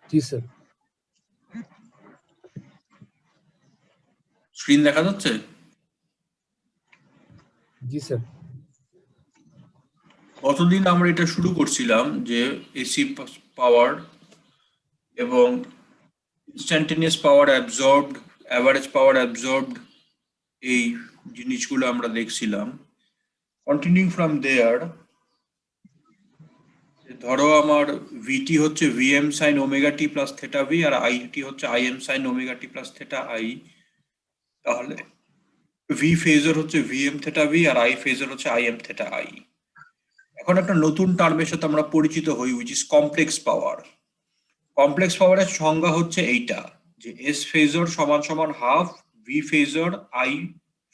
জি sir. Screen দেখা যাচ্ছে? জি sir. কতদিন আমরা এটা শুরু করছিলাম যে এসি পাওয়ার এবং ইনস্ট্যান্টেনিয়াস পাওয়ার অ্যাবজর্বড, অ্যাভারেজ পাওয়ার অ্যাবজর্বড, এই জিনিসগুলো আমরা দেখছিলাম। কন্টিনিউ ফ্রম দেয়ার, ধরো আমার ভিটি হচ্ছে V M sine omega T plus theta V আর আইটি হচ্ছে I M sine omega T plus theta I. তাহলে ভি ফেজর হচ্ছে ভিএম থেটা ভি আর আই ফেজর হচ্ছে আইএম থেটা আই। এখন একটা নতুন টার্মের সাথে আমরা পরিচিত হই, which is complex power. Complex পাওয়ারের সংজ্ঞা হচ্ছে এইটা, যে এস ফেজর সমান সমান half V phasor I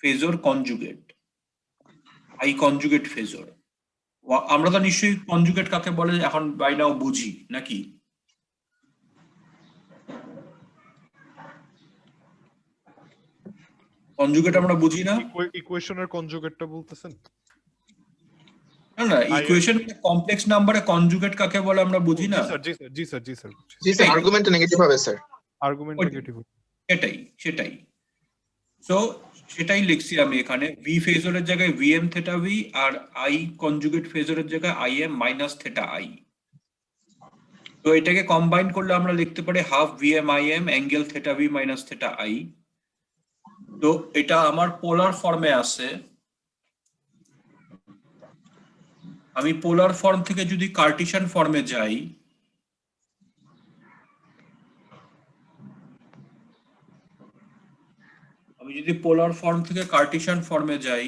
phasor conjugate, I conjugate phasor. আমরা তো নিশ্চয়ই কনজুগেট কাকে বলে এখন বাই নাও বুঝি নাকি? কনজুগেট আমরা বুঝি না? ইকুয়েশনের কনজুগেটটা বলতেছেন? না না, ইকুয়েশন কমপ্লেক্স নাম্বারে কনজুগেট কাকে বলে আমরা বুঝি না? জি স্যার। আর্গুমেন্ট নেগেটিভ হবে স্যার। Argument negative. সেটাই। সো সেটাই লিখছি আমি এখানে, ভি ফেজরের জায়গায় ভিএম থেটা ভি আর আই কনজুগেট ফেজরের জায়গায় আইএম মাইনাস থেটা আই। তো এটাকে কম্বাইন করলে আমরা লিখতে পারি half VM IM angle theta V minus theta I. তো এটা আমার পোলার ফর্মে আছে। আমি পোলার ফর্ম থেকে যদি কার্টিশিয়ান ফর্মে যাই,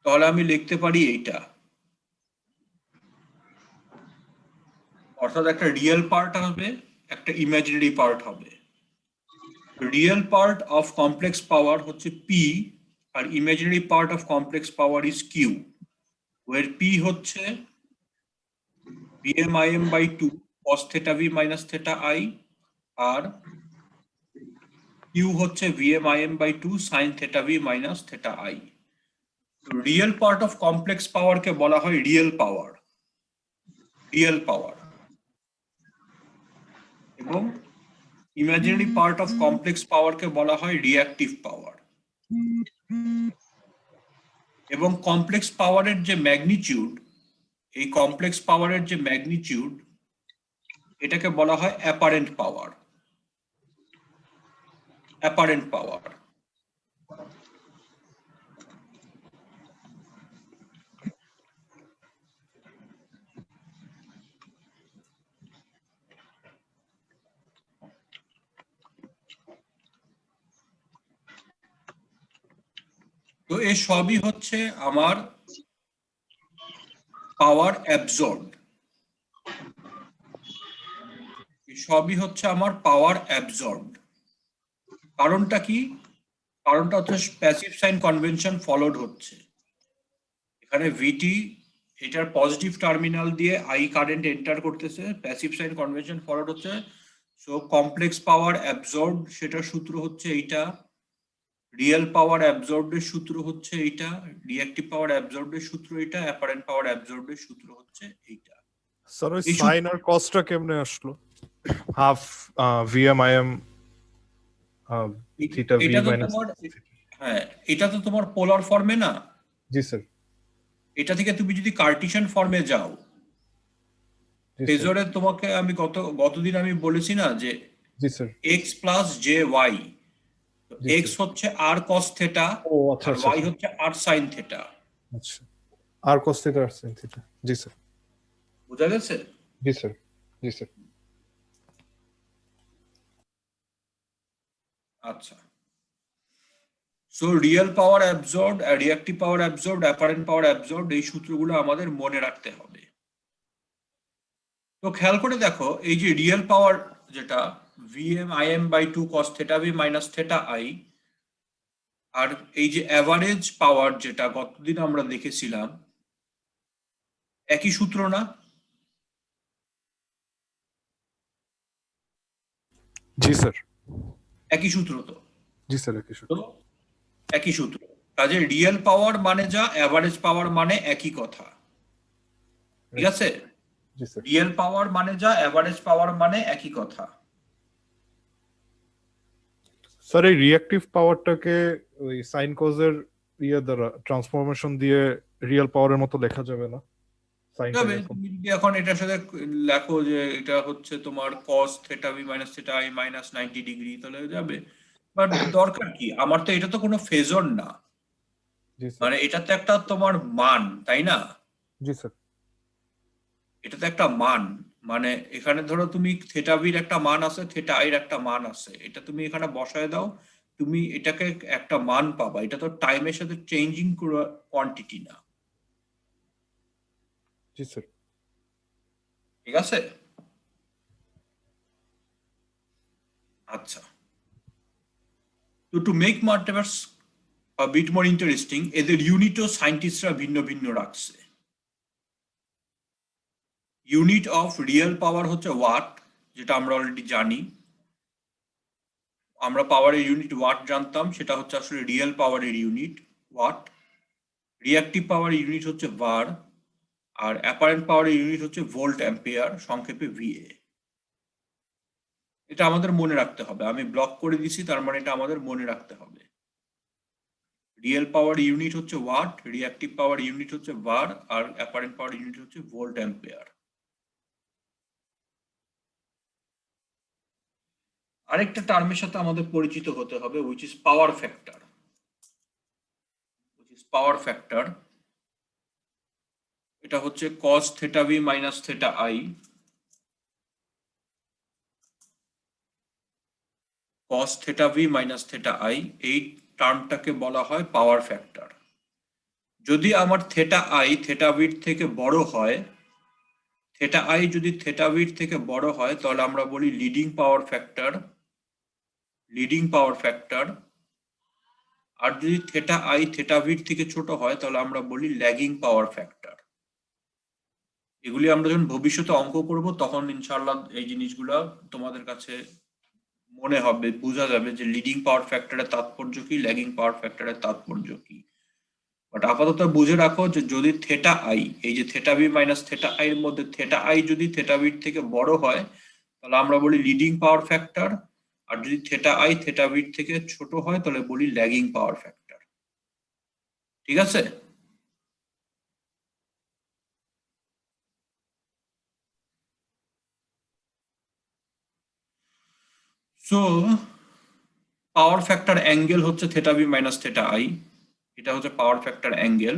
তাহলে আমি লিখতে পারি এইটা, অর্থাৎ একটা রিয়েল পার্ট হবে, একটা ইমাজিনারি পার্ট হবে। Real part of complex power হচ্ছে পি আর imaginary part of complex power is Q, where P হচ্ছে V M I M by 2 cos theta v minus theta i আর কিউ হচ্ছে V M I M by 2 sin theta v minus theta i। Real part of complex পাওয়ারকে বলা হয় real power এবং imaginary part of complex পাওয়ারকে বলা হয় রিঅ্যাক্টিভ পাওয়ার। এবং কমপ্লেক্স পাওয়ারের যে ম্যাগনিটিউড, এই কমপ্লেক্স পাওয়ারের যে ম্যাগনিটিউড, এটাকে বলা হয় অ্যাপারেন্ট পাওয়ার। তো এই সবই হচ্ছে আমার পাওয়ার অ্যাবজর্বড। কারণটা কি? কারণটা হচ্ছে প্যাসিভ সাইন কনভেনশন ফলোড হচ্ছে। এখানে ভিটি এটার পজিটিভ টার্মিনাল দিয়ে আই কারেন্ট এন্টার করতেছে, প্যাসিভ সাইন কনভেনশন ফলোড হচ্ছে। সো কমপ্লেক্স পাওয়ার অ্যাবজর্বড সেটার সূত্র হচ্ছে এইটা, রিয়েল পাওয়ার অ্যাবজর্বডের সূত্র হচ্ছে এইটা, রিঅ্যাক্টিভ পাওয়ার অ্যাবজর্বডের সূত্র এইটা, অ্যাপারেন্ট পাওয়ার অ্যাবজর্বডের সূত্র হচ্ছে এইটা। স্যার ওই সাইন আর কসটা কেমনে আসলো? Half V M I M theta V minus. হ্যাঁ, এটা তো তোমার পোলার ফর্মে না? জি স্যার। এটা থেকে তুমি যদি কার্টিশিয়ান ফর্মে যাও, ফেজরে তোমাকে আমি গতদিন আমি বলেছি না যে জি sir x plus J Y, x হচ্ছে r cos থিটা আর y হচ্ছে r sin থিটা। আচ্ছা, r cos থিটা আর sin থিটা। জি স্যার, বুঝা গেছে? জি স্যার। আচ্ছা, so real power absorbed, reactive power absorbed, apparent power absorbed, এই সূত্রগুলো আমাদের মনে রাখতে হবে। তো খেয়াল করে দেখো, এই যে রিয়েল পাওয়ার যেটা V M I M by 2 cos theta V minus theta I, আর এই যে অ্যাভারেজ পাওয়ার যেটা গতদিন আমরা দেখেছিলাম, একই সূত্র না? জি স্যার। একই সূত্র তো? জি স্যার, একই সূত্র। কাজে রিয়েল পাওয়ার মানে যা, অ্যাভারেজ পাওয়ার মানে একই কথা। ঠিক আছে? জি স্যার। রিয়েল পাওয়ার মানে যা, অ্যাভারেজ পাওয়ার মানে একই কথা। স্যার এই রিঅ্যাকটিভ পাওয়ারটাকে ওই সাইন কজের দ্বারা ট্রান্সফরমেশন দিয়ে রিয়েল পাওয়ারের মতো লেখা যাবে না? যাবে, তুমি যদি এখন এটার সাথে লেখো যে এটা হচ্ছে তোমার cos theta V minus theta I minus 90 degree, তাহলে যাবে। বাট দরকার কি, আমার তো এটা তো কোনো ফেজর না, জি স্যার। মানে এটা তো একটা তোমার মান, তাই না? জি স্যার। এটা তো একটা মান, মানে এখানে ধরো তুমি থিটা বির একটা মান আছে, থিটা আই এর একটা মান আছে, এটা তুমি এখানে বসায় দাও, তুমি এটাকে একটা মান পাবা। এটা তো টাইমের সাথে চেঞ্জিং কোয়ান্টিটি না, জি স্যার। ঠিক আছে? আচ্ছা, তো to make matters a bit more interesting, এদের ইউনিটও সায়েন্টিস্টরা ভিন্ন ভিন্ন রাখছে। ইউনিট অফ রিয়েল পাওয়ার হচ্ছে ওয়াট, যেটা আমরা অলরেডি জানি। আমরা পাওয়ারের ইউনিট ওয়াট জানতাম, সেটা হচ্ছে আসলে রিয়েল পাওয়ারের unit watt. Reactive power unit হচ্ছে var, আর অ্যাপারেন্ট পাওয়ারের ইউনিট হচ্ছে ভোল্ট অ্যাম্পিয়ার, সংক্ষেপে VA। এটা আমাদের মনে রাখতে হবে, আমি ব্লক করে দিছি, তার মানে এটা আমাদের মনে রাখতে হবে। রিয়েল পাওয়ার ইউনিট হচ্ছে ওয়াট, রিঅ্যাক্টিভ পাওয়ার ইউনিট হচ্ছে var, আর অ্যাপারেন্ট পাওয়ার ইউনিট হচ্ছে ভোল্ট অ্যাম্পিয়ার। আরেকটা টার্মের সাথে আমাদের পরিচিত হতে হবে, which is power factor. Power factor এটা হচ্ছে cos theta V minus theta I. cos theta V minus theta I, এই টার্মটাকে বলা হয় পাওয়ার ফ্যাক্টর। যদি আমার থিটা আই থিটা বির থেকে বড় হয়, থিটা আই যদি থিটা বির থেকে বড় হয়, তাহলে আমরা বলি leading power factor, leading power factor. আর যদি থিটা আই থিটা বির থেকে ছোট হয়, তাহলে আমরা বলি ল্যাগিং পাওয়ার ফ্যাক্টর। এগুলি আমরা যখন ভবিষ্যতে অঙ্ক করব, তখন ইনশাআল্লাহ এই জিনিসগুলো তোমাদের কাছে মনে হবে, বোঝা যাবে যে লিডিং পাওয়ার ফ্যাক্টরের তাৎপর্য কি, ল্যাগিং পাওয়ার ফ্যাক্টরের তাৎপর্য কি। বাট আপাতত বুঝে রাখো যে যদি থিটা আই, এই যে theta V minus theta I এর মধ্যে থিটা আই যদি থিটা বির থেকে বড় হয়, তাহলে আমরা বলি লিডিং পাওয়ার ফ্যাক্টর। আর যদি থিটা আই থিটা বির থেকে ছোট হয়, তাহলে বলি ল্যাগিং পাওয়ার ফ্যাক্টর। ঠিক আছে? সো পাওয়ার ফ্যাক্টর অ্যাঙ্গেল হচ্ছে theta V minus theta I, এটা হচ্ছে পাওয়ার ফ্যাক্টর অ্যাঙ্গেল।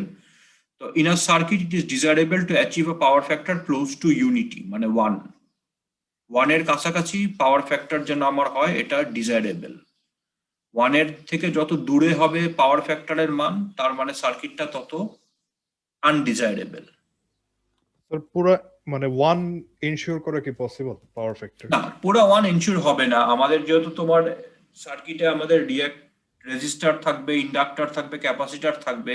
তো in a circuit it is desirable to achieve a power factor close to unity, মানে 1 এর কাছাকাছি পাওয়ার ফ্যাক্টর যেন আমার হয়, এটা ডিজায়ারেবল। 1 এর থেকে যত দূরে হবে পাওয়ার ফ্যাক্টরের মান, তার মানে সার্কিটটা তত আনডিজায়ারেবল। স্যার পুরো মানে 1 ইনশিওর করা কি পসিবল পাওয়ার ফ্যাক্টর? না, পুরো 1 এনশিওর হবে না। আমাদের যেহেতু তোমার সার্কিটে আমাদের রেজিস্টার থাকবে, ইন্ডাক্টর থাকবে, ক্যাপাসিটর থাকবে,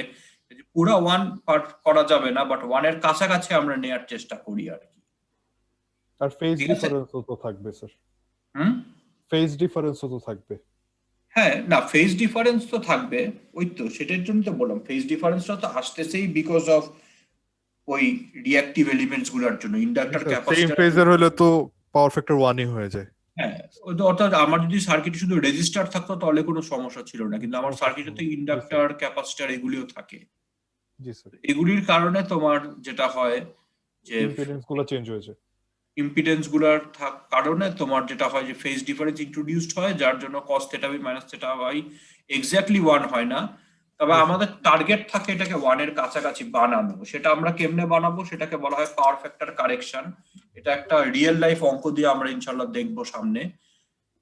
পুরো 1 পার্ট করা যাবে না, বাট 1 এর কাছাকাছি আমরা নেয়ার চেষ্টা করি আর কি। আর ফেজ ঠিক আছে? ডিফারেন্সও তো থাকবে স্যার। হুম, ফেজ ডিফারেন্সও তো থাকবে। হ্যাঁ, না ফেজ ডিফারেন্স তো থাকবে, ওই তো সেটার জন্য তো বললাম ফেজ ডিফারেন্সটা তো আসতেছেই বিকজ অফ ওই রিঅ্যাক্টিভ এলিমেন্টস গুলোর জন্য, ইন্ডাক্টর সেম ক্যাপাসিটর। ফেজের হলে তো পাওয়ার ফ্যাক্টর 1ই হয়ে যায়। হ্যাঁ, অর্থাৎ আমার যদি সার্কিটে শুধু রেজিস্টার থাকতো তাহলে কোনো সমস্যা ছিল না, কিন্তু আমার সার্কিটে তো ইন্ডাক্টর ক্যাপাসিটর এগুলিও থাকে। জি স্যার। এগুলির কারণে তোমার যেটা হয় যে ইম্পিডেন্স গুলো চেঞ্জ হয়ে যায়। ইম্পিডেন্স গুলার কারণে তোমার যেটা হয় যে ফেজ ডিফারেন্স ইন্ট্রোডিউসড হয়, যার জন্য cos theta V minus theta I exactly 1 হয় না। তবে আমাদের টার্গেট থাকে এটাকে 1 এর কাছাকাছি বানানো। সেটা আমরা কেমনে বানাবো, সেটাকে বলা হয় পাওয়ার ফ্যাক্টর কারেকশন। এটা একটা রিয়েল লাইফ অঙ্ক দিয়ে আমরা ইনশাআল্লাহ দেখবো সামনে।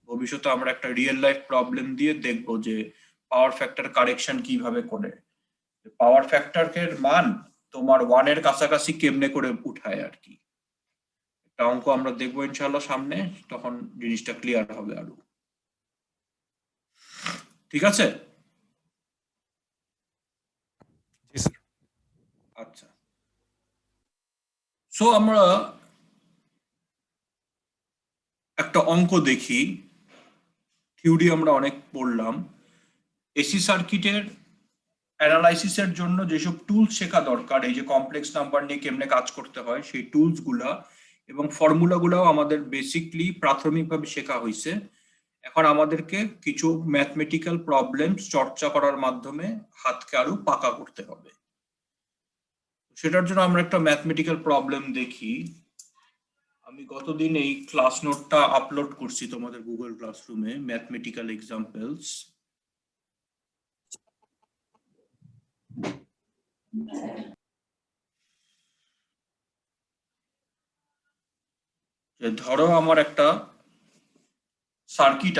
ভবিষ্যতে আমরা একটা রিয়েল লাইফ প্রবলেম দিয়ে দেখবো যে পাওয়ার ফ্যাক্টর কারেকশন কিভাবে করে, পাওয়ার ফ্যাক্টরের মান তোমার 1 এর কাছাকাছি কেমনে করে উঠায় আর কি। একটা অঙ্ক আমরা দেখবো ইনশাআল্লাহ সামনে, তখন জিনিসটা ক্লিয়ার হবে আরো। ঠিক আছে? জি স্যার। আচ্ছা, সো আমরা একটা অঙ্ক দেখি। থিওরি আমরা অনেক পড়লাম। এসি সার্কিটের অ্যানালাইসিসের জন্য যেসব টুলস শেখা দরকার, এই যে কমপ্লেক্স নাম্বার নিয়ে কেমনে কাজ করতে হয় সেই টুলস গুলা এবং ফর্মুলা গুলাও আমাদের বেসিকলি প্রাথমিকভাবে শেখা হয়েছে। এখন আমাদেরকে কিছু ম্যাথমেটিক্যাল প্রবলেম চর্চা করার মাধ্যমে হাতকে আরো পাকা করতে হবে। সেটার জন্য আমরা একটা ম্যাথমেটিক্যাল প্রবলেম দেখি। আমি গতদিন এই ক্লাস নোটটা আপলোড করছি তোমাদের গুগল ক্লাসরুমে, ম্যাথমেটিক্যাল এক্সাম্পলস। ধরো আমার একটা সার্কিট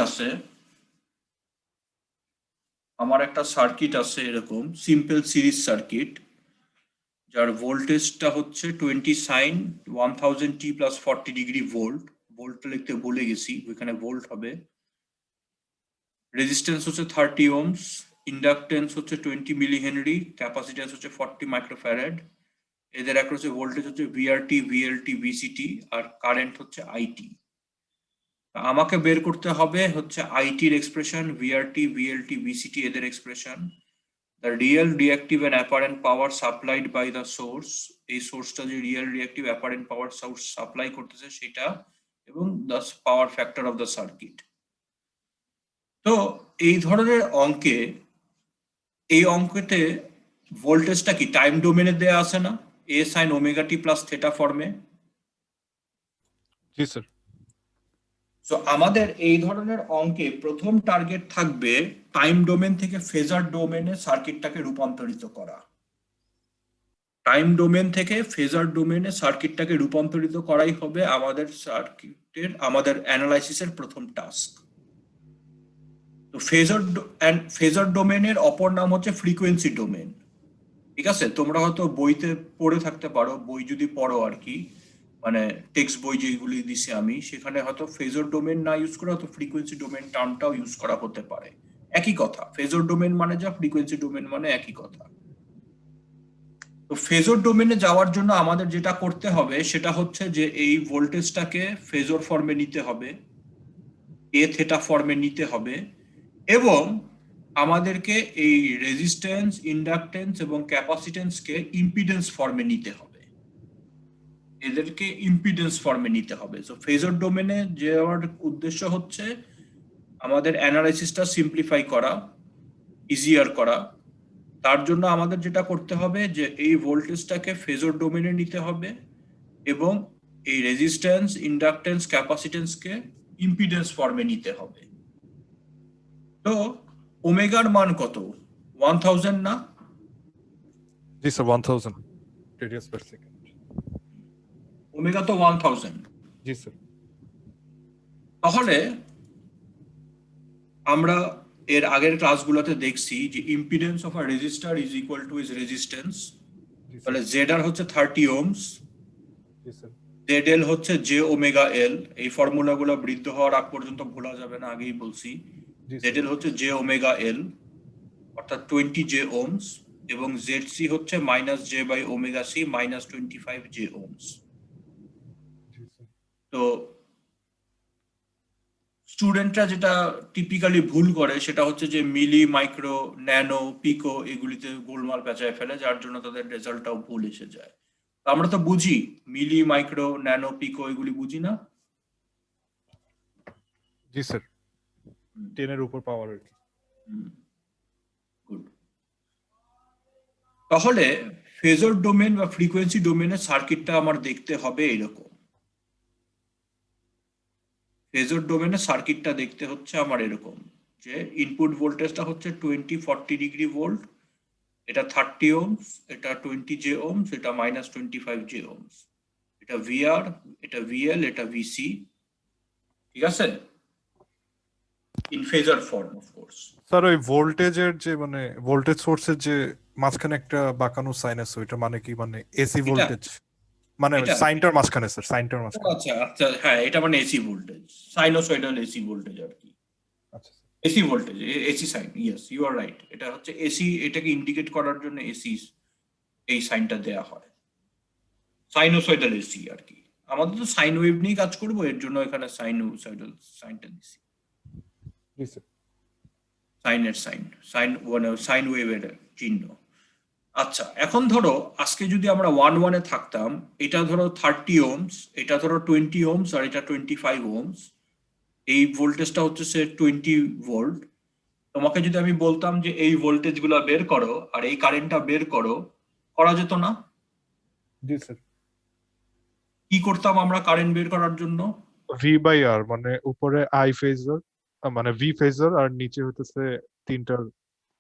আছে, এরকম সিম্পল সিরিজ সার্কিট, যার ভোল্টেজটা হচ্ছে 20 sin 1000 t plus 40 degree volt. ভোল্টটা লিখতে ভুলে গেছি, ওইখানে ভোল্ট হবে। রেজিস্ট্যান্স হচ্ছে 30 ohms, ইন্ডাকটেন্স হচ্ছে 20 মিলি হেনরি, ক্যাপাসিট্যান্স হচ্ছে 40 মাইক্রোফ্যারাড। এদের অ্যাক্রসে ভোল্টেজ হচ্ছে VRT, VLT, VCT, আর কারেন্ট হচ্ছে IT। আমাকে বের করতে হবে হচ্ছে IT এর এক্সপ্রেশন, VRT, VLT, VCT এদের expression, the real reactive and apparent power supplied by the source, এই সোর্সটা যে real reactive apparent power source supply করতেছে সেটা, এবং the power factor of the circuit। তো এই ধরনের অঙ্কে, এই অঙ্কেতে ভোল্টেজটা কি টাইম ডোমেনে দেয়া আছে না, a sin omega t plus theta ফর্মে? জি স্যার। সো আমাদের এই ধরনের অঙ্কে প্রথম টার্গেট থাকবে টাইম ডোমেন থেকে ফেজার ডোমেনে সার্কিটটাকে রূপান্তরিত করা। টাইম ডোমেন থেকে ফেজার ডোমেনে সার্কিটটাকে রূপান্তরিত করাই হবে আমাদের সার্কিটের, আমাদের অ্যানালাইসিসের প্রথম টাস্ক। তো ফেজার ডোমেনের অপর নাম হচ্ছে ফ্রিকোয়েন্সি ডোমেন। ঠিক আছে, তোমরা হয়তো বইতে পড়ে থাকতে পারো, বই যদি পড়ো আর কি, মানে টেক্সট বই যেগুলি দিছি আমি, সেখানে হয়তো ফেজর ডোমেন না ইউজ করে হয়তো ফ্রিকোয়েন্সি ডোমেন টার্মটাও ইউজ করা হতে পারে। একই কথা, ফেজর ডোমেন মানে যা, ফ্রিকোয়েন্সি ডোমেন মানে একই কথা। তো ফেজর ডোমেনে যাওয়ার জন্য আমাদের যেটা করতে হবে সেটা হচ্ছে যে এই ভোল্টেজটাকে ফেজর ফর্মে নিতে হবে, এ থেটা ফর্মে নিতে হবে, এবং আমাদেরকে এই রেজিস্ট্যান্স, ইন্ডাকটেন্স এবং ক্যাপাসিটেন্সকে ইম্পিডেন্স ফর্মে নিতে হবে, এদেরকে ইম্পিডেন্স ফর্মে নিতে হবে। সো ফেজর ডোমেনে যাওয়ার উদ্দেশ্য হচ্ছে আমাদের অ্যানালাইসিসটা সিম্পলিফাই করা, ইজিয়ার করা। তার জন্য আমাদের যেটা করতে হবে যে এই ভোল্টেজটাকে ফেজর ডোমেনে নিতে হবে এবং এই রেজিস্ট্যান্স, ইন্ডাকটেন্স, ক্যাপাসিটেন্সকে ইম্পিডেন্স ফর্মে নিতে হবে। তো ওমেগার মান কত? 1000 না? জি sir, 1000 radians per second. Omega তো 1000। জি স্যার। তাহলে আমরা এর আগের ক্লাসগুলোতে দেখছি যে impedance of a resistor is equal to is resistance. তাহলে ZR হচ্ছে 30 ohms, জি স্যার। ZL হচ্ছে J ওমেগা L। এই ফর্মুলাগুলো বৃদ্ধ হওয়ার আগ পর্যন্ত ভোলা যাবে না, আগেই বলছি। ZL হচ্ছে J ওমেগা L অর্থাৎ 20 J ohms, এবং ZC হচ্ছে minus J by omega C minus 25 J ohms। তো স্টুডেন্টরা যেটা টিপিক্যালি ভুল করে সেটা হচ্ছে যে মিলি, মাইক্রো, ন্যানো, পিকো এগুলিতে গোলমাল পেঁচায় ফেলে, যার জন্য তাদের রেজাল্টটাও ভুল এসে যায়। তো আমরা তো বুঝি মিলি, মাইক্রো, ন্যানো, পিকো এগুলি বুঝি না? জি স্যার, 10 এর উপর পাওয়ার আর কি। গুড। তাহলে ফেজর ডোমেন বা ফ্রিকোয়েন্সি ডোমেনের সার্কিটটা আমার দেখতে হবে এরকম। ফেজর ডোমেনের সার্কিটটা দেখতে হচ্ছে আমার এরকম, যে ইনপুট ভোল্টেজটা হচ্ছে 20-40 ডিগ্রি ভোল্ট, এটা 30 ohms, এটা 20 J ohms, এটা মাইনাস 25 J ohms, এটা VR, এটা VL, এটা VC। ঠিক আছে, in phasor form of course. Sir ওই ভোল্টেজের যে মানে ভোল্টেজ সোর্সের যে মাঝখানে একটা বাঁকানো সাইন আছে, ওইটা মানে কি, মানে এসি ভোল্টেজ? মানে সাইনটার মাঝখানে স্যার, সাইনটার মাঝখানে। আচ্ছা আচ্ছা, হ্যাঁ, এটা মানে AC voltage, sinusoidal AC voltage আর কি। আচ্ছা AC voltage, AC sine, yes you are right. এটা হচ্ছে এসি, এটাকে ইন্ডিকেট করার জন্য এসি এই সাইনটা দেয়া হয়, সাইনোসয়েডাল এসি আর কি। আমাদের তো সাইন ওয়েভ নিয়ে কাজ করবো, এর জন্য এখানে সাইনোসয়েডাল সাইনটা দিছি। জি স্যার। সাইনের সাইন, সাইন মানে সাইন ওয়েভের চিহ্ন। আচ্ছা, এখন ধরো আজকে যদি আমরা 1-1-এ থাকতাম, এটা ধরো 30 ওহমস, এটা ধরো 20 ওহমস, আর এটা 25 ওহমস। এই ভোল্টেজটা হচ্ছে সে 20 ভোল্ট। তোমাকে যদি আমি বলতাম যে এই ভোল্টেজ গুলা বের করো আর এই কারেন্টটা বের করো, করা যেত না? জি স্যার। কি করতাম আমরা কারেন্ট বের করার জন্য? ভি বাই আর, মানে উপরে আই ফেজার, মানে ভি ফেজার, আর নিচে হতেছে তিনটার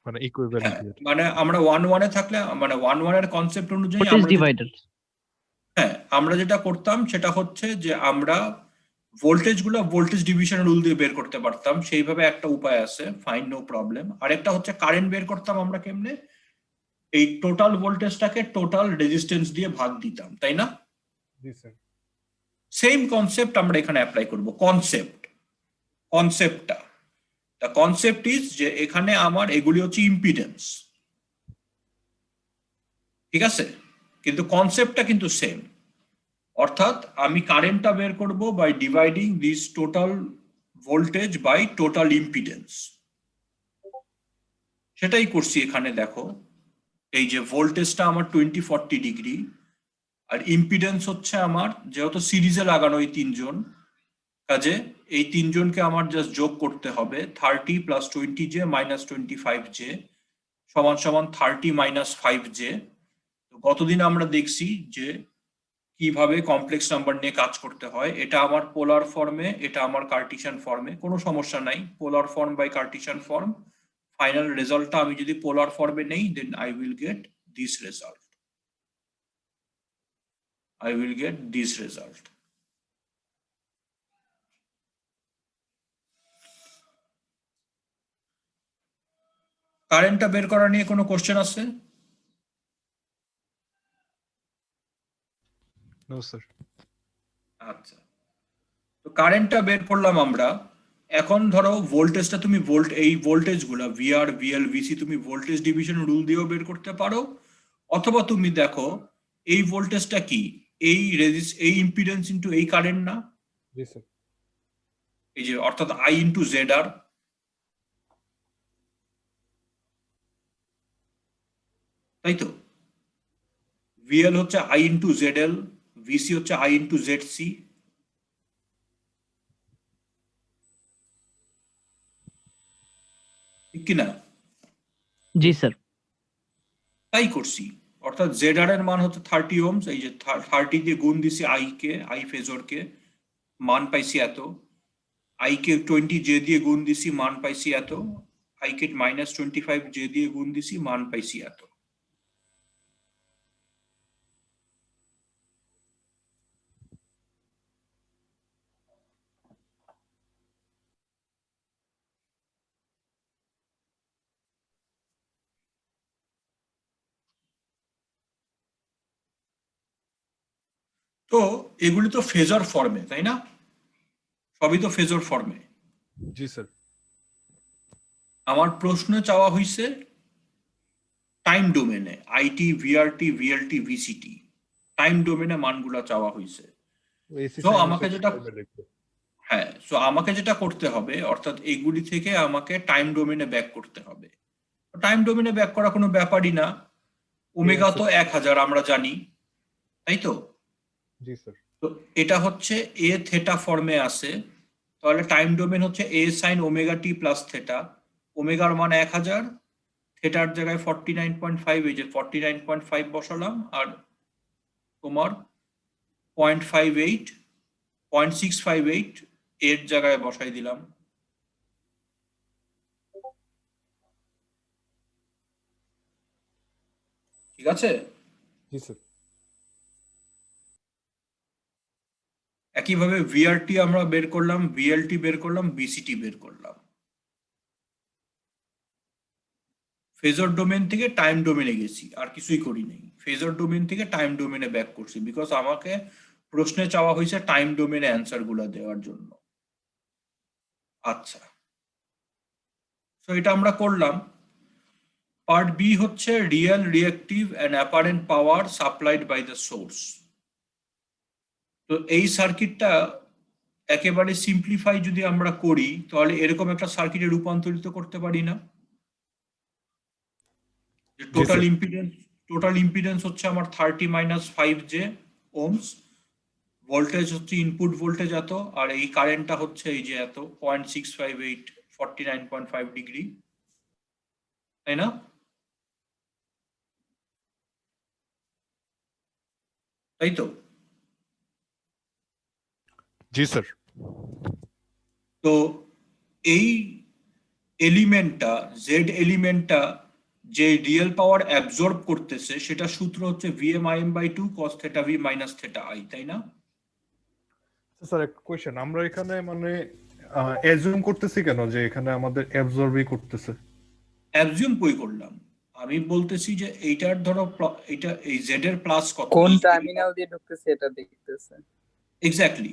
মানে হ্যাঁ, ইকুইভ্যালেন্ট। মানে আমরা 1-1-এ থাকলে, মানে 1-1-এর কনসেপ্ট অনুযায়ী ভোল্টেজ আমরা ডিভাইডার। হ্যাঁ, আমরা যেটা করতাম সেটা হচ্ছে যে আমরা ভোল্টেজ ডিভিশন রুল দিয়ে বের করতে পারতাম। সেইভাবে একটা উপায় আছে, ফাইন, নো প্রবলেম। আরেকটা হচ্ছে কারেন্ট বের করতাম আমরা কেমনে, এই টোটাল ভোল্টেজটাকে টোটাল রেজিস্ট্যান্স দিয়ে ভাগ দিতাম, তাই না? জি স্যার। সেম কনসেপ্ট আমরা এখানে অ্যাপ্লাই করব। কনসেপ্টটা দ্য কনসেপ্ট ইজ যে এখানে আমার এগুলি হচ্ছে ইম্পিডেন্স, ঠিক আছে? কিন্তু কনসেপ্টটা কিন্তু সেম। অর্থাৎ আমি কারেন্টটা বের করব by dividing this total voltage by total impedance. সেটাই করছি এখানে। দেখো, এই যে ভোল্টেজটা আমার 20-40 ডিগ্রি, আর ইম্পিডেন্স হচ্ছে আমার, যেহেতু সিরিজে লাগানো এই তিনজন, কাজে এই তিনজনকে আমার জাস্ট যোগ করতে হবে। 30 + 20J - 25J = 30 - 5J। গতদিন আমরা দেখছি যে কিভাবে কমপ্লেক্স নাম্বার নিয়ে কাজ করতে হয়। এটা আমার পোলার ফর্মে, এটা আমার কার্টিশিয়ান ফর্মে, কোনো সমস্যা নাই। Polar form by Cartesian form, final রেজাল্টটা আমি যদি পোলার ফর্মে নেই, then I will get this result. কারেন্টটা বের করা নিয়ে কোনো কোশ্চেন আছে? No sir. আচ্ছা, তো কারেন্টটা বের করলাম আমরা। এখন ধরো ভোল্টেজটা তুমি এই ভোল্টেজ গুলা ভিআর, ভিএল, ভিসি তুমি ভোল্টেজ ডিভিশন রুল দিয়েও বের করতে পারো, অথবা তুমি দেখো এই ভোল্টেজটা কি, এই ইম্পিডেন্স ইনটু এই কারেন্ট না? জি স্যার। এই যে অর্থাৎ আই ইনটু জেড আর, তাই তো? ভিএল হচ্ছে I into Z L, VC হচ্ছে আই ইনটু জেড সি, ঠিক কিনা? জি স্যার। তাই করছি। অর্থাৎ জেড আর এর মান হচ্ছে 30 ওহমস। এই যে 30 দিয়ে গুণ দিছি আই ফেজরকে, মান পাইছি এত। আই কে 20J দিয়ে গুণ দিছি, মান পাইছি এত। আই কে -25J দিয়ে গুণ দিছি, মান পাইছি এত। তো এগুলি তো ফেজর ফর্মে, তাই না? সবই তো ফেজর ফর্মে। জি স্যার। আমার প্রশ্নে চাওয়া হয়েছে টাইম ডোমেনে, আইটি, ভিআরটি, ভিএলটি, ভিসিটি, টাইম ডোমেনে মানগুলা চাওয়া হয়েছে। তো আমাকে যেটা আমাকে যেটা করতে হবে, অর্থাৎ এগুলি থেকে আমাকে টাইম ডোমেনে ব্যাক করতে হবে। টাইম ডোমেনে ব্যাক করা কোনো ব্যাপারই না। ওমেগা তো 1000 আমরা জানি, তাই তো? জি স্যার। তো এটা হচ্ছে এ থেটা ফর্মে আছে, তাহলে টাইম ডোমেন হচ্ছে এ sign omega T plus theta. ওমেগার মান 1000, থেটার জায়গায় 49.5, এই যে 49.5 বসালাম, আর তোমার 0.658 এর জায়গায় বসাই দিলাম। ঠিক আছে? জি স্যার। একইভাবে ভিআরটি আমরা বের করলাম, ভিএলটি বের করলাম, বিসিটি বের করলাম। ফেজর ডোমেন থেকে টাইম ডোমেনে গেছি, আর কিছুই করি নাই। ফেজর ডোমেন থেকে টাইম ডোমেনে ব্যাক করছি, বিকজ আমাকে প্রশ্নে চাওয়া হয়েছে টাইম ডোমেনে অ্যান্সার গুলা দেওয়ার জন্য। আচ্ছা, তো এটা আমরা করলাম। পার্ট বি হচ্ছে real, reactive and apparent power supplied by the source. তো এই সার্কিটটা একেবারে সিম্পলিফাই যদি আমরা করি, তাহলে এরকম একটা সার্কিটে রূপান্তরিত করতে পারি না? টোটাল ইম্পিডেন্স হচ্ছে আমার 30-5J ওহমস, ভোল্টেজ হচ্ছে ইনপুট ভোল্টেজ এত, আর এই কারেন্টটা হচ্ছে এই যে এত 0.658 49.5 ডিগ্রি, তাই না? তাই তো? জি স্যার। তো এই এলিমেন্টটা, জেড এলিমেন্টটা যে রিয়েল পাওয়ার অ্যাবজর্ব করতেছে সেটা সূত্র হচ্ছে Vm/2 cos θ v minus θ I, তাই না? স্যার একটা কোয়েশ্চেন, আমরা এখানে মানে অ্যাজিউম করতেছি কেন যে এখানে আমাদের অ্যাবজর্বই করতেছে? অ্যাবজিউম কই করলাম? আমি বলতেছি যে এইটার ধরো এটা এই জেড এর প্লাস কত, কোন টার্মিনাল দিয়ে ঢুকতেছে এটা দেখতেছে। এক্স্যাক্টলি।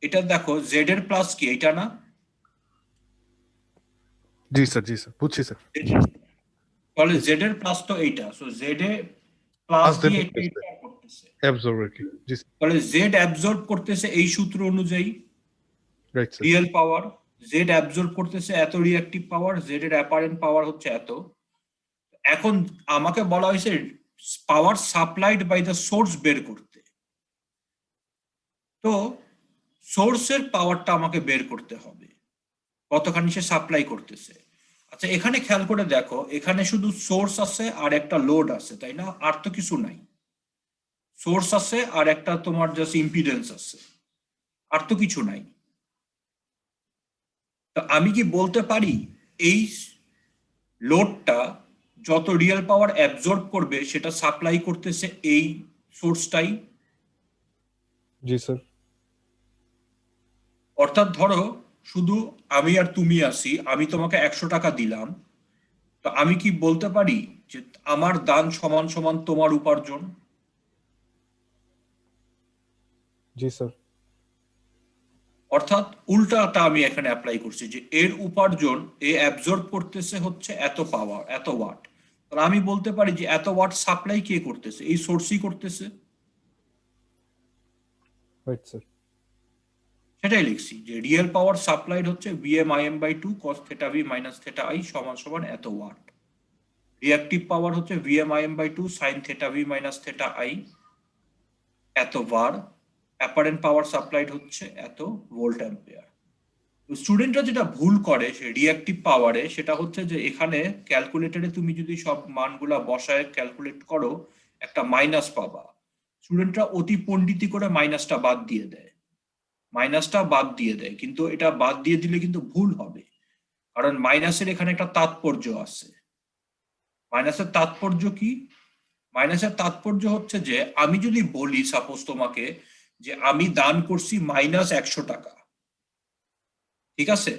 এটা দেখো জেড এর প্লাস কি এটা না? জি স্যার, জি স্যার, বুঝছি স্যার। তাহলে জেড এর প্লাস তো এইটা, সো জেড এ প্লাস Plus দিয়ে দিয়ে ঢুকতেছে। এটা করতেছে, অ্যাবজর্ব আর কি। জি স্যার, তাহলে জেড অ্যাবজর্ব করতেছে এই সূত্র অনুযায়ী right sir. Real power, Z absorb করতেছে এত রিঅ্যাক্টিভ পাওয়ার, জেড এর অ্যাপারেন্ট পাওয়ার হচ্ছে এত। এখন আমাকে বলা হয়েছে পাওয়ার সাপ্লাইড বাই দ্য সোর্স বের করতে, তো সোর্সের পাওয়ারটা আমাকে বের করতে হবে কতখানি সে সাপ্লাই করতেছে। আচ্ছা এখানে খেয়াল করে দেখো, এখানে শুধু সোর্স আছে আর একটা লোড আছে, তাই না? আর তো কিছু নাই। সোর্স আছে আর একটা তোমার জাস্ট ইম্পিডেন্স আছে, আর তো কিছু নাই। তো আমি কি বলতে পারি এই লোডটা যত রিয়েল পাওয়ার অ্যাবজর্ব করবে সেটা সাপ্লাই করতেছে এই সোর্সটাই? জি স্যার। অর্থাৎ ধরো শুধু আমি আর তুমি আছি, আমি তোমাকে 100 টাকা দিলাম, তো আমি কি বলতে পারি যে আমার দান সমান সমান তোমার উপার্জন? জি স্যার। অর্থাৎ উল্টাটা আমি এখানে অ্যাপ্লাই করছি যে এর উপার্জন এ অ্যাবজর্ব করতেছে হচ্ছে এত পাওয়ার, এত ওয়াট। তাহলে আমি বলতে পারি যে এত ওয়াট সাপ্লাই কে করতেছে? এই সোর্সই করতেছে। Right sir. সেটাই লিখছি যে রিয়েল পাওয়ার সাপ্লাইড হচ্ছে Vm/2 cos θ v minus θ I সমান সমান এত ওয়াট। রিঅ্যাক্টিভ পাওয়ার হচ্ছে Vm/2 sin θ v minus θ I এত বার। অ্যাপারেন্ট পাওয়ার সাপ্লাইড হচ্ছে এত ভোল্ট অ্যাম্পিয়ার। তো স্টুডেন্টরা যেটা ভুল করে সে রিঅ্যাক্টিভ পাওয়ারে, সেটা হচ্ছে যে এখানে ক্যালকুলেটরে তুমি যদি সব মানগুলা বসায় ক্যালকুলেট করো একটা মাইনাস পাবা। স্টুডেন্টরা অতি পণ্ডিতি করে মাইনাসটা বাদ দিয়ে দেয়, কিন্তু এটা বাদ দিয়ে দিলে কিন্তু ভুল হবে, কারণ মাইনাসের এখানে একটা তাৎপর্য আছে। মাইনাসের তাৎপর্য কি? মাইনাসের তাৎপর্য হচ্ছে যে আমি যদি বলি সাপোজ তোমাকে যে আমি দান করছি -100 টাকা, ঠিক আছে?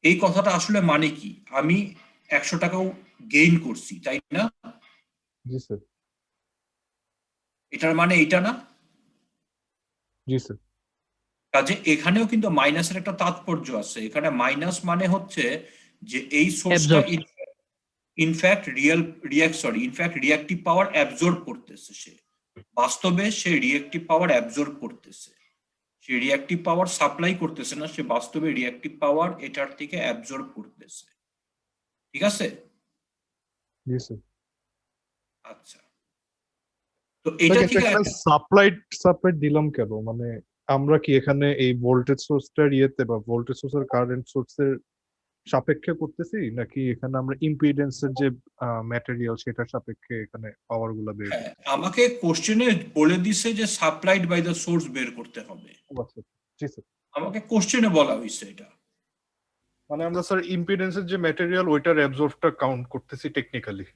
এই কথাটা আসলে মানে কি? আমি 100 টাকাও গেইন করছি, তাই না? জি স্যার। এটার মানে এটা না? জি স্যার। কাজে এখানেও কিন্তু মাইনাসের একটা তাৎপর্য আছে। এখানে মাইনাস মানে হচ্ছে যে এই সোর্সটা ইনফ্যাক্ট রিঅ্যাক্টিভ পাওয়ার অ্যাবজর্ব করতেছে, সে বাস্তবে সে রিঅ্যাক্টিভ পাওয়ার অ্যাবজর্ব করতেছে, সে রিঅ্যাক্টিভ পাওয়ার সাপ্লাই করতেছে না, সে বাস্তবে রিঅ্যাক্টিভ পাওয়ার এটার থেকে অ্যাবজর্ব করতেছে, ঠিক আছে? জি স্যার। আচ্ছা, তো এটা থেকে সাপ্লাইড দিলাম কেন? মানে আমরা কি এখানে এই ভোল্টেজ সোর্সটার ইয়েতে বা ভোল্টেজ সোর্সের কারেন্ট সোর্সের সাপেক্ষে করতেছি, নাকি এখানে আমরা ইম্পিডেন্সের যে ম্যাটেরিয়াল সেটার সাপেক্ষে এখানে পাওয়ার গুলা বের হ্যাঁ, আমাকে কোশ্চেনে বলে দিছে যে সাপ্লাইড বাই দ্য সোর্স বের করতে হবে। করতেছি? জি স্যার। আমাকে কোশ্চেনে বলা হয়েছে এটা। মানে আমরা স্যার ইম্পিডেন্সের যে ম্যাটেরিয়াল ওইটার অ্যাবজর্বটা কাউন্ট করতেছি টেকনিক্যালি।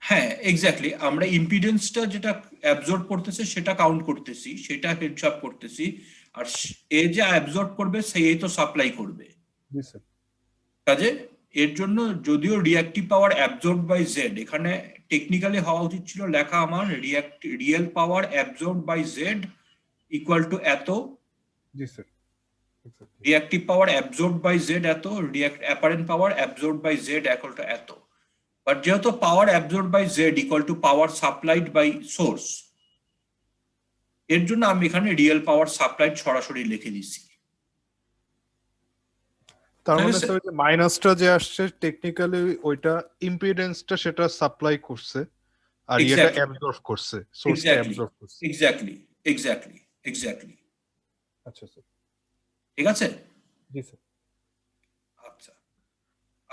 হ্যাঁ এক্স্যাক্টলি, আমরা ইম্পিডেন্সটা যেটা অ্যাবজর্ব করতেছে সেটা কাউন্ট করতেছি, সেটা হিসাব করতেছি, আর এ যে অ্যাবজর্ব করবে সেই তো সাপ্লাই করবে। জি স্যার। কাজে এর জন্য যদিও reactive power absorb by Z, এখানে টেকনিক্যালি হওয়া উচিত ছিল লেখা আমার real power absorb by Z equal to এত, জি sir. Reactive power absorb by Z এত, apparent power absorb by Z equal to এত। বাট যেহেতু power absorb by Z equal to power supplied by source, এর জন্য আমি এখানে real power supplied সরাসরি লিখে দিছি। তার ঠিক মানে আছে? স্যার যে মাইনাসটা যে আসছে টেকনিক্যালি ওইটা ইম্পিডেন্সটা সেটা সাপ্লাই করছে আর এটা এক্স্যাক্টলি, অ্যাবজর্ব করছে, সোর্সটা এক্স্যাক্টলি, অ্যাবজর্ব করছে। Exactly, exactly, exactly. আচ্ছা স্যার। ঠিক আছে? জি স্যার। আচ্ছা।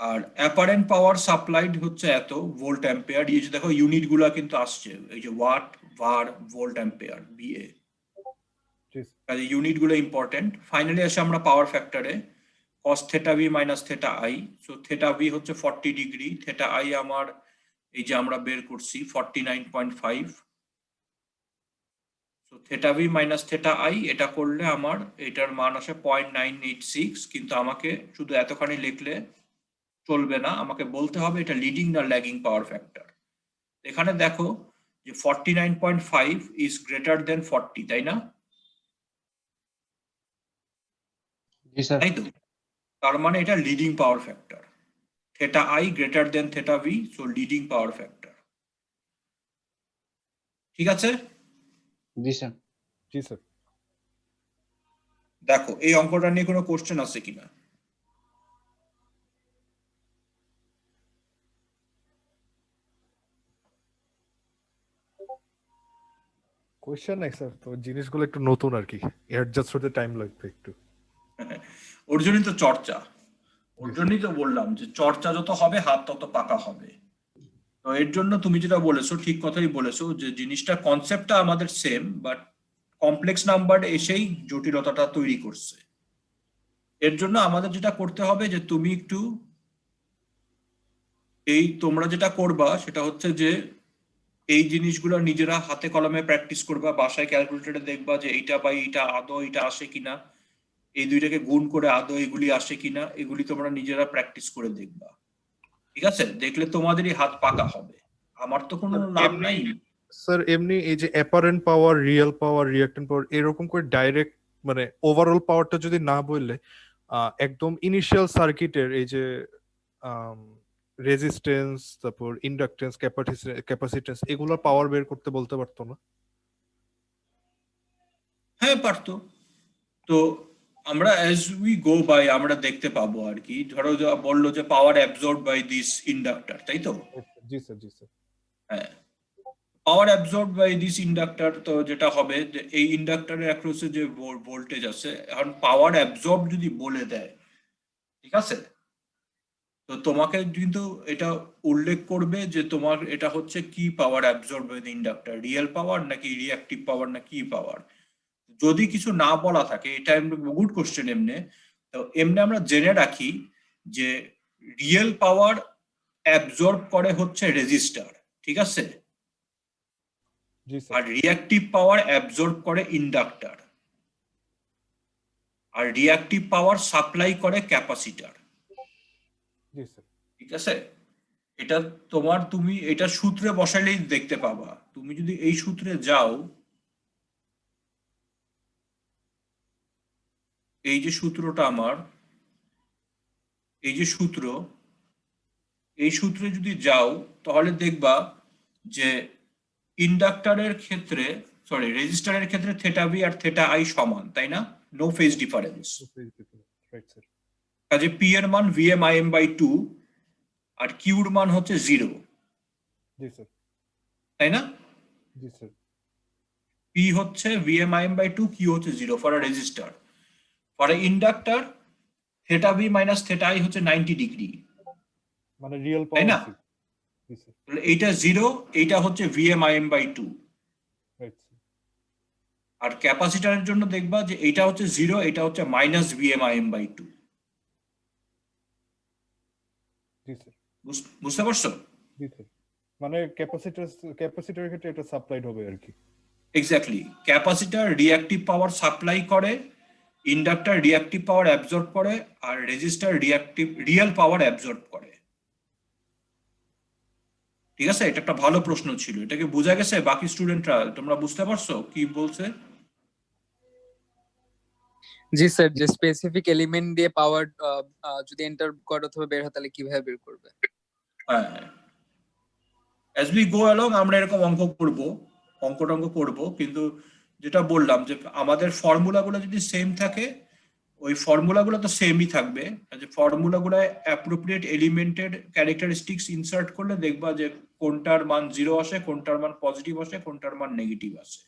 আর অ্যাপারেন্ট পাওয়ার সাপ্লাইড হচ্ছে এত ভোল্ট অ্যাম্পিয়ার। এই যে দেখো ইউনিট গুলা কিন্তু আসছে, এই যে watt, var, volt ampere, VA। জি স্যার। কাজে ইউনিট গুলো ইম্পর্টেন্ট। ফাইনালি আসে আমরা পাওয়ার ফ্যাক্টরে, cos θ v minus θ i। So θ v হচ্ছে 40 ডিগ্রি, θ i আমার এই যে আমরা বের করছি 49.5। সো θ v মাইনাস θ i এটা করলে আমার এটার মান আসে 0.986। কিন্তু আমাকে শুধু এতখানি লিখলে চলবে না, আমাকে বলতে হবে এটা লিডিং না ল্যাগিং পাওয়ার ফ্যাক্টর। এখানে দেখো যে 49.5 ইজ গ্রেটার দেন 40, তাই না? জি স্যার। তাই তো? তার মানে এটা leading power factor. θ i greater than θ v, so leading power factor. ঠিক আছে? জি স্যার। জি স্যার। দেখো এই অঙ্কটা নিয়ে কোনো কোশ্চেন আছে কিনা? কোয়েশ্চেন নাই স্যার, তো জিনিসগুলো একটু নতুন আর কি, অ্যাডজাস্ট হতে টাইম লাগবে একটু। ওর জন্যই তো চর্চা, ওর জন্যই তো বললাম যে চর্চা যত হবে হাত তত পাকা হবে। তো এর জন্য তুমি যেটা বলেছো ঠিক কথাই বলেছো, যে জিনিসটা কনসেপ্টটা আমাদের সেম, বাট কমপ্লেক্স নাম্বার এসেই জটিলতাটা তৈরি করছে। এর জন্য আমাদের যেটা করতে হবে যে তুমি একটু তোমরা যেটা করবা সেটা হচ্ছে যে এই জিনিসগুলো নিজেরা হাতে কলমে প্র্যাকটিস করবা, বাসায় ক্যালকুলেটরে দেখবা যে এইটা বাই এইটা আদৌ এটা আসে কিনা, এই দুইটাকে গুণ করে আদৌ এগুলি আসে কিনা, এগুলি তোমরা নিজেরা প্র্যাকটিস করে দেখবা। ঠিক আছে? দেখলে তোমাদেরই হাত পাকা হবে, আমার তো কোনো লাভ নাই। স্যার এমনি এই যে অ্যাপারেন্ট পাওয়ার, রিয়েল পাওয়ার, রিঅ্যাক্টেন্ট পাওয়ার এরকম করে ডাইরেক্ট মানে ওভারঅল পাওয়ারটা যদি না বললে একদম ইনিশিয়াল সার্কিটের এই যে রেজিস্ট্যান্স, তারপর ইন্ডাকটেন্স, ক্যাপাসিটেন্স এগুলোর পাওয়ার বের করতে বলতে পারতো না? হ্যাঁ পারতো। তো আমরা অ্যাজ উই গো বাই আমরা দেখতে পাবো আর কি। ধরো যা বললো যে পাওয়ার অ্যাবজর্ব বাই দিস ইন্ডাক্টর, তাই তো? জি স্যার। জি স্যার। হ্যাঁ, পাওয়ার অ্যাবজর্ব বাই দিস ইন্ডাক্টর, তো যেটা হবে যে এই ইন্ডাক্টরের অ্যাক্রসে যে ভোল্টেজ আছে, এখন পাওয়ার অ্যাবজর্ব যদি বলে দেয়, ঠিক আছে, তো তোমাকে কিন্তু এটা উল্লেখ করবে যে তোমার এটা হচ্ছে কি power absorb by the inductor, real power নাকি রিঅ্যাক্টিভ পাওয়ার না কি পাওয়ার। যদি কিছু না বলা থাকে, এটা গুড কোশ্চেন। এমনি তো এমনি আমরা জেনে রাখি যে রিয়েল পাওয়ার অ্যাবজর্ব করে হচ্ছে রেজিস্টার, ঠিক আছে, জি স্যার। আর রিঅ্যাক্টিভ পাওয়ার অ্যাবজর্ব করে ইন্ডাক্টর, আর রিঅ্যাক্টিভ পাওয়ার সাপ্লাই করে ক্যাপাসিটর। জি স্যার। ঠিক আছে? এটা তুমি এটা সূত্রে বসাইলেই দেখতে পাবা। তুমি যদি এই সূত্রে যাও, এই যে সূত্রটা আমার, এই যে সূত্র, এই সূত্রে যদি যাও তাহলে দেখবা যে ইন্ডাক্টরের ক্ষেত্রে, সরি রেজিস্টারের ক্ষেত্রে থেটা ভি আর থেটা আই সমান, তাই না? No phase difference. Right sir. কাজে পি এর মান ভিএম আই এম বাই 2 আর কিউর মান হচ্ছে 0, জি স্যার। তাই না? জি স্যার। পি হচ্ছে VM I M by 2, Q হচ্ছে 0 for a resistor. For a inductor theta V minus theta I হচ্ছে 90 ডিগ্রি, মানে রিয়েল তাই না? পাওয়ার। জি স্যার। তাহলে এইটা 0, এইটা হচ্ছে VM I M by 2। Right sir. আর ক্যাপাসিটরের জন্য দেখবা যে এইটা হচ্ছে 0, এটা হচ্ছে minus V M I M by 2। জি স্যার। বুঝতে পারছো? জি স্যার। মানে ক্যাপাসিটরের ক্ষেত্রে এটা সাপ্লাইড হবে আর কি। Exactly, capacitor reactive power supply করে, ইন্ডাক্টর রিঅ্যাক্টিভ পাওয়ার অ্যাবজর্ব করে, আর রেজিস্টার রিয়েল পাওয়ার অ্যাবজর্ব করে। ঠিক আছে? এটা একটা ভালো প্রশ্ন ছিল, এটাকে বোঝা গেছে? বাকি স্টুডেন্টরা তোমরা বুঝতে পারছো কি বলছে? জি স্যার, যে স্পেসিফিক এলিমেন্ট দিয়ে পাওয়ার যদি এন্টার করে অথবা বের হয় তাহলে কিভাবে বের করবে? হ্যাঁ, অ্যাজ উই গো অ্যালং আমরা এরকম অঙ্ক টঙ্ক করব, কিন্তু যেটা বললাম যে আমাদের ফর্মুলাগুলো যদি সেম থাকে, ওই ফর্মুলাগুলো তো সেমই থাকবে, যে ফর্মুলাগুলো অ্যাপ্রোপ্রিয়েট এলিমেন্টেড ক্যারেক্টারিস্টিক্স ইনসার্ট করলে দেখবা যে কোনটার মান 0 আসে, কোনটার মান পজিটিভ আসে, কোনটার মান নেগেটিভ আসে।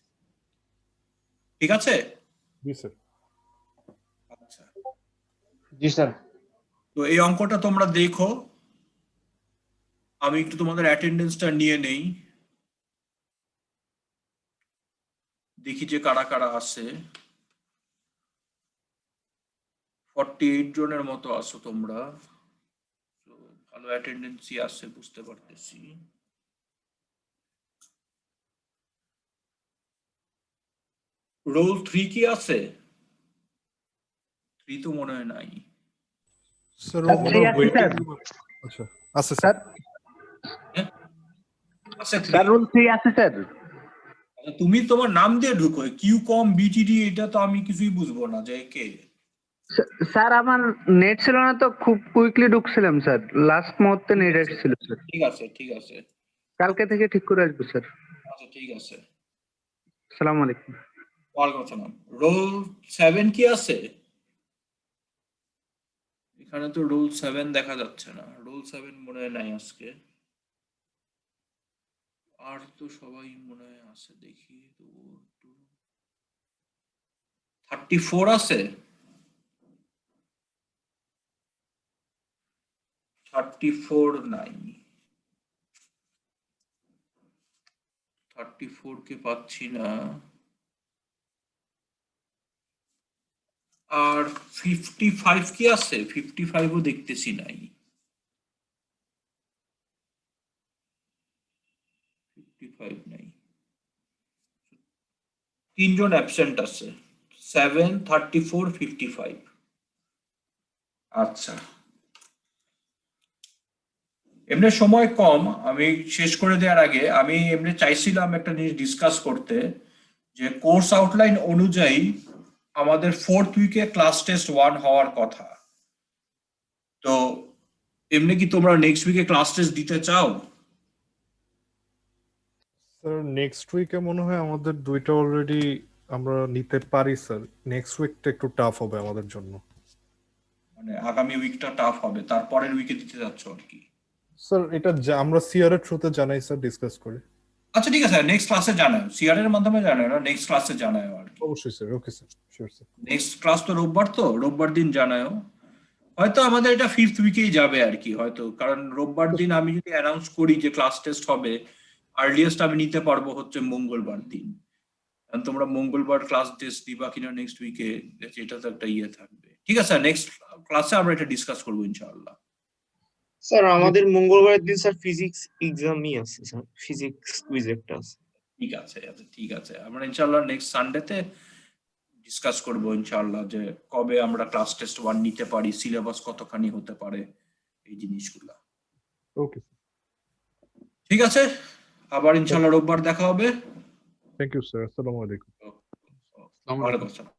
ঠিক আছে? জি স্যার। আচ্ছা, জি স্যার। তো এই অঙ্কটা তোমরা দেখো, আমি একটু তোমাদের অ্যাটেন্ডেন্সটা নিয়ে নেই, দেখি যে কারা কারা আছে। 48 জনের মতো আছো তোমরা, তো ভালো অ্যাটেন্ডেন্সই আছে বুঝতে পারতেছি। রোল 3 কি আছে? 3 তো মনে হয় নাই। স্যার স্যার, মনে three হয় আছে, ওয়েটিং স্যার। রুম। আচ্ছা আছে স্যার। স্যার আছে 3? স্যার রুল 3 আছে স্যার। আচ্ছা, তুমি তোমার নাম দিয়ে ঢুকো, কিউ কম বিটিডি, এটা তো আমি কিছুই বুঝবো না যে কে। স্যার আমার নেট ছিল না তো, খুব কুইকলি ঢুকছিলাম স্যার, লাস্ট মুহূর্তে নেট এসেছিল স্যার। ঠিক আছে, ঠিক আছে, কালকে থেকে ঠিক করে আসবো স্যার। আচ্ছা ঠিক আছে। আসসালামু আলাইকুম। ওয়ালাইকুম আসসালাম। রোল 7 কি আছে? এখানে তো রোল 7 দেখা যাচ্ছে না, রোল 7 মনে হয় নাই আজকে। আর তো সবাই মনে হয় আছে, দেখি তো। 34 আছে? 34 নাই, 34 কে পাচ্ছি না। আর 55 কি আছে? 55 ও দেখতেছি নাই। 55 নাই, 3 জন অ্যাবসেন্ট আছে, 7, 34, 55। আচ্ছা, এমনি সময় কম, আমি শেষ করে দেওয়ার আগে আমি এমনি চাইছিলাম একটা জিনিস ডিসকাস করতে, যে কোর্স আউটলাইন অনুযায়ী আমাদের 4th উইকে ক্লাস টেস্ট 1 হওয়ার কথা। তো এমনি কি তোমরা নেক্সট উইকে ক্লাস টেস্ট দিতে চাও? স্যার নেক্সট উইকে মনে হয় আমাদের দুইটা অলরেডি আমরা নিতে পারি স্যার। নেক্সট উইকটা একটু টাফ হবে আমাদের জন্য। মানে আগামী উইকটা টাফ হবে, তারপরের উইকে দিতে যাচ্ছ আর কি? স্যার এটা আমরা সিআর এর থ্রুতে জানাই স্যার, ডিসকাস করে। আচ্ছা ঠিক আছে, নেক্সট ক্লাসে জানাও, সিআর এর মাধ্যমে জানাও না, নেক্সট ক্লাসে জানাও আর কি। অবশ্যই sir. Okay sir, sure sir. Next class তো রোববার, তো রোববার দিন জানাও। হয়তো আমাদের এটা 5th উইকেই যাবে আর কি, হয়তো, কারণ রোববার দিন আমি যদি অ্যানাউন্স করি যে ক্লাস টেস্ট হবে, আর্লিয়েস্ট আমি নিতে পারবো হচ্ছে মঙ্গলবার দিন। কারণ তোমরা মঙ্গলবার ক্লাস টেস্ট দিবা কিনা নেক্সট উইকে, এটা তো একটা ইয়ে থাকবে। ঠিক আছে, নেক্সট ক্লাসে আমরা এটা ডিসকাস করবো ইনশাআল্লাহ। স্যার আমাদের মঙ্গলবারের দিন স্যার ফিজিক্স এক্সামই আছে স্যার, ফিজিক্স কুইজ একটা আছে। ঠিক আছে, আচ্ছা ঠিক আছে, আমরা ইনশাআল্লাহ নেক্সট সানডেতে ডিসকাস করবো ইনশাআল্লাহ যে কবে আমরা ক্লাস টেস্ট 1 নিতে পারি, সিলেবাস কতখানি হতে পারে, এই জিনিসগুলো। Okay sir. ঠিক আছে, আবার ইনশাআল্লাহ রোববার দেখা হবে। Thank you sir. আসসালামু আলাইকুম। ওয়ালাইকুম আসসালাম।